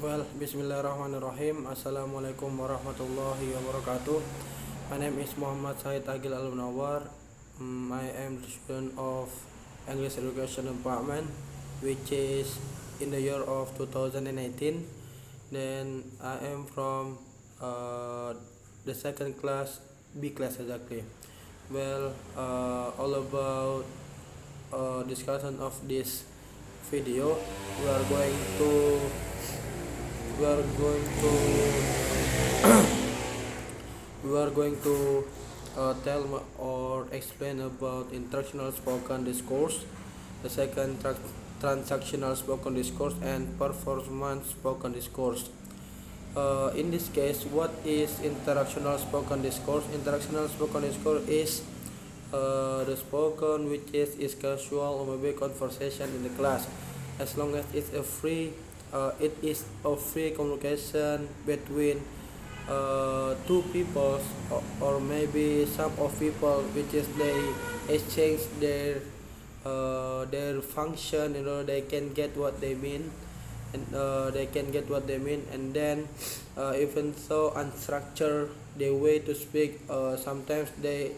Bismillahirrahmanirrahim. Assalamualaikum warahmatullahi wabarakatuh. My name is Muhammad Said Agil Al Munawar. I am the student of English Education Department, which is in the year of 2018. Then I am from the second class, B class exactly. All about discussion of this video, we are going to we are going to we are going to tell or explain about interactional spoken discourse, the second transactional spoken discourse, and performance spoken discourse. In this case, what is interactional spoken discourse? Interactional spoken discourse is the spoken which is casual or maybe conversation in the class, as long as it is a free communication between two people, or maybe some of people, which is they exchange their function, they can get what they mean, and then even so unstructured the way to speak. Sometimes they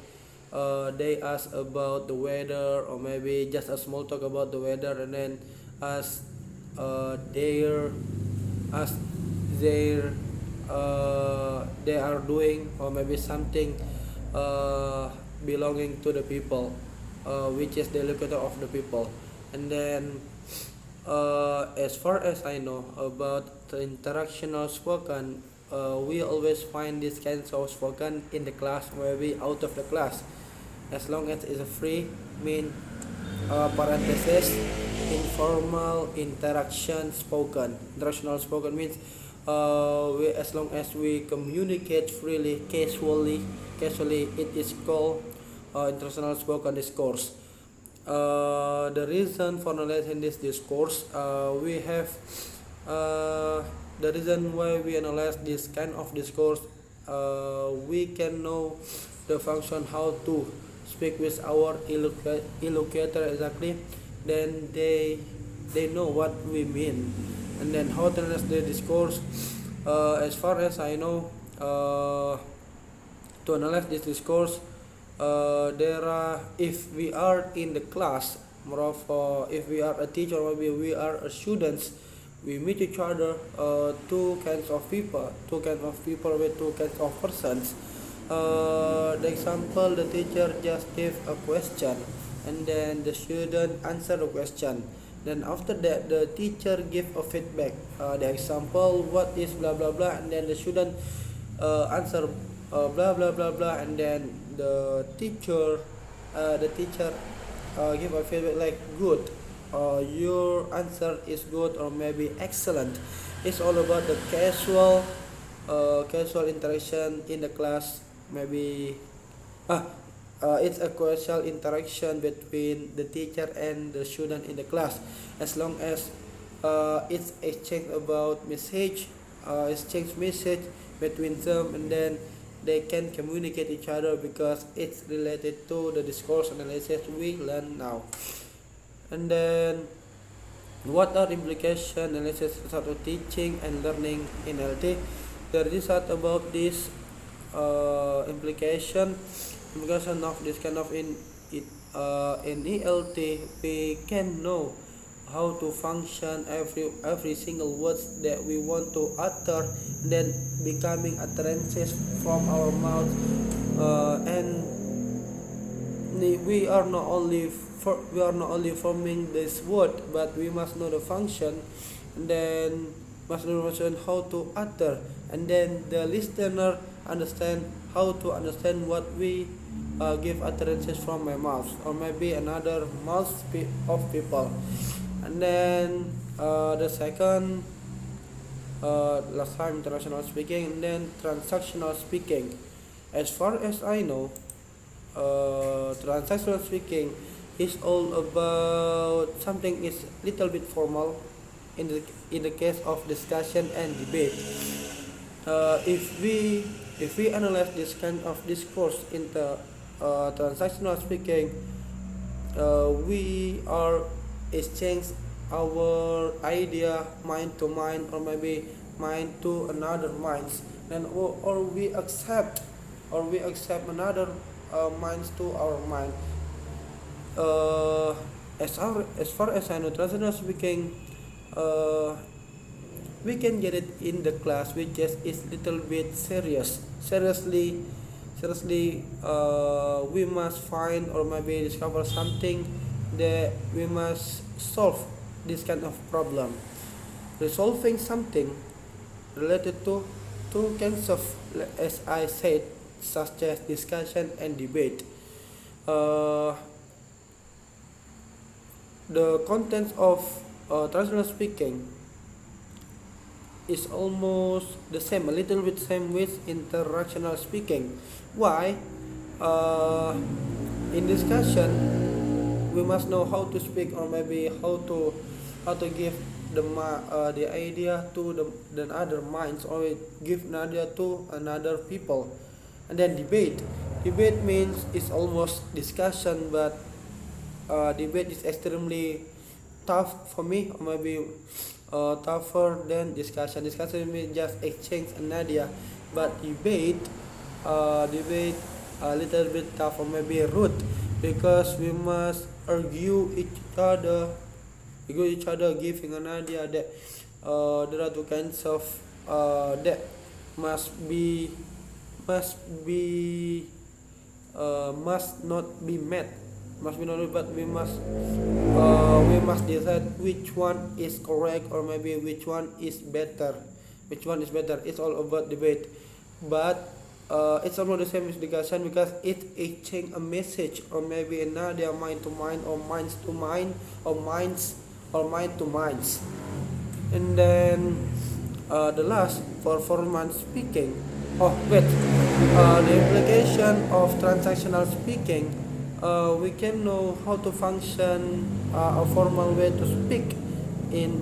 ask about the weather, or maybe just a small talk about the weather, and then ask their as they are doing, or maybe something belonging to the people, which is the locator of the people. And then as far as I know about the interactional spoken, we always find this kinds of spoken in the class, maybe out of the class, as long as it's a free mean parenthesis informal interaction spoken. Interactional spoken means as long as we communicate freely, casually, it is called international spoken discourse. The reason for analyzing this discourse, we have the reason why we analyze this kind of discourse. We can know the function how to speak with our illocutor exactly. Then they know what we mean, and then how to analyze the discourse. As far as I know, to analyze this discourse, if we are in the class, more of if we are a teacher, maybe we are a students, we meet each other, two kinds of people with two kinds of persons. The example, the teacher just gave a question, and then the student answer the question. Then after that, the teacher give a feedback. The example, what is blah blah blah, and then the student answer blah blah blah blah, and then the teacher give a feedback like good, your answer is good, or maybe excellent. It's all about the casual interaction in the class. Maybe it's a casual interaction between the teacher and the student in the class, as long as it's exchange message between them, and then they can communicate each other, because it's related to the discourse analysis we learn now. And then, what are implication analysis result of teaching and learning in LT? The result about this implication of this kind of in ELT, we can know how to function every single words that we want to utter, then becoming utterances from our mouth, and we are not only forming this word, but we must know the function, and then must know how to utter, and then the listener understand how to understand what we give utterances from my mouth, or maybe another mouth of people. And then the second, last time international speaking, and then transactional speaking. As far as I know, transactional speaking is all about something is little bit formal in the case of discussion and debate. If we analyze this kind of discourse in the transactional speaking, we are exchange our idea mind to mind, or maybe mind to another minds, then or we accept another minds to our mind. uh, as far as I know, transnational speaking, uh, we can get it in the class, which is little bit seriously. We must find or maybe discover something that we must solve this kind of problem. Resolving something related to two kinds of, as I said, such as discussion and debate. uh, the contents of traditional speaking is almost the same, a little bit same with interactional speaking. Why? uh, in discussion, we must know how to speak, or maybe how to give the idea to the other minds, or give an idea to another people. And then debate means it's almost discussion, but debate is extremely tough for me, or maybe tougher than discussion. Discussion means just exchange an idea, but debate a little bit tough, or maybe rude, because we must argue each other, giving an idea that there are two kinds of that must be must be must not be met, must be not, but we must decide which one is correct, or maybe which one is better. It's all about debate, but it's almost the same as discussion, because it exchange a message, or maybe another mind to mind, or minds to mind, or mind to minds. And then the last, performance speaking. Oh wait, the implication of transactional speaking, we can know how to function a formal way to speak in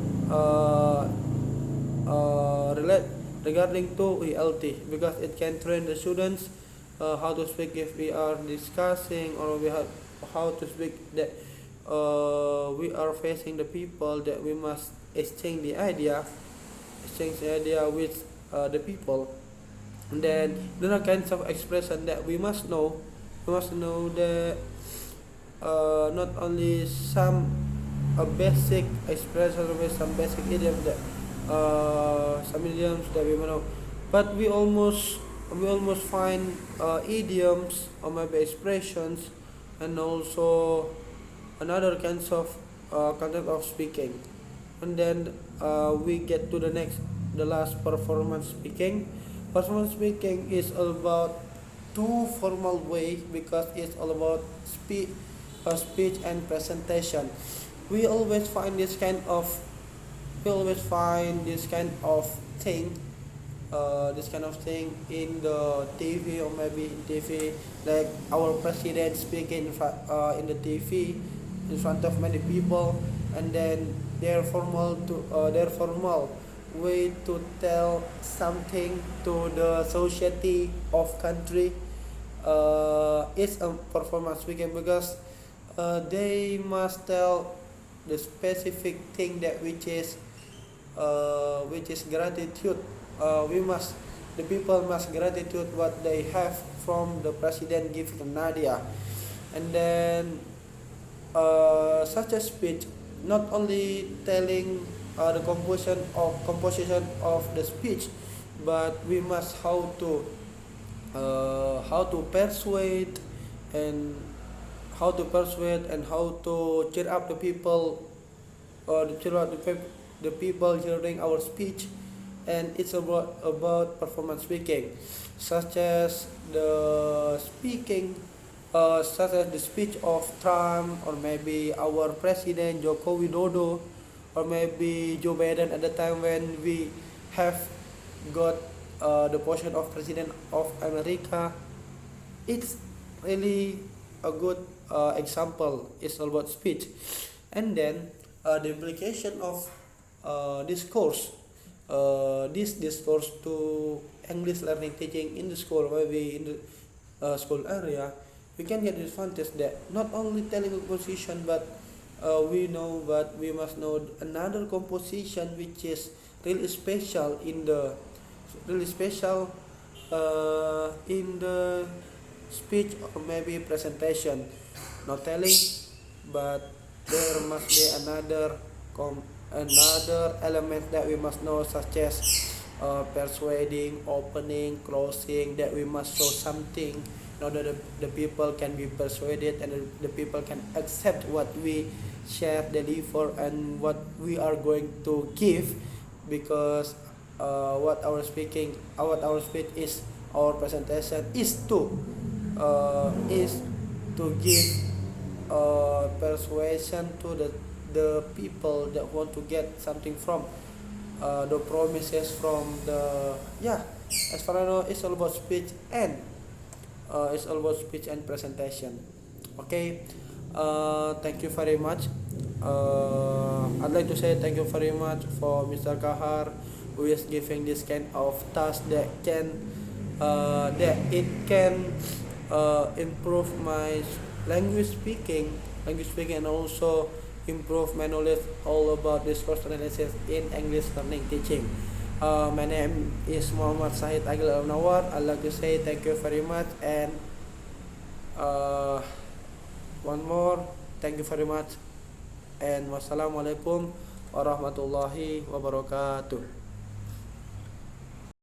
relate regarding to ELT, because it can train the students how to speak if we are discussing, or we have how to speak that we are facing the people, that we must exchange the idea with the people. And then there are kinds of expression that we must know that not only some a basic expression with some basic idiom that some idioms that we know, but we almost find idioms, or maybe expressions, and also another kinds of content of speaking. And then we get to the last, performance speaking. Performance speaking is all about two formal way, because it's all about speech and presentation. We always find this kind of thing, in the TV, or maybe in TV, like our president speaking in the TV in front of many people, and then their formal way to tell something to the society of country is a performance speaking, because they must tell the specific thing that which is gratitude. The people must gratitude what they have from the president giving an idea. And then such a speech not only telling the composition of the speech, but we must how to persuade, and how to cheer up the people, or cheer up the people hearing our speech. And it's about performance speaking, such as the speech of Trump, or maybe our president Joko Widodo, or maybe Joe Biden at the time when we have got the position of president of America. It's really a good example. It's all about speech. And then the implication of this discourse to English learning teaching in the school, maybe in the school area, we can get the advantage that not only telling a position, but we know, but we must know another composition which is really special really special in the speech or maybe presentation. Not telling, but there must be another element that we must know, such as persuading, opening, closing, that we must show something in order the people can be persuaded, and the people can accept what we share, deliver, and what we are going to give. Because what our speech is, our presentation is to give persuasion to the people that want to get something from the promises from the, yeah, as far as I know, it's all about speech, and presentation. Okay. Thank you very much. I'd like to say thank you very much for Mr. Kahar, who is giving this kind of task that it can improve my language speaking, and also improve my knowledge all about discourse analysis in English learning teaching. My name is Muhammad Sahid Agil Al-Nawar. I'd like to say thank you very much, and uh, one more, thank you very much, and wassalamualaikum warahmatullahi wabarakatuh.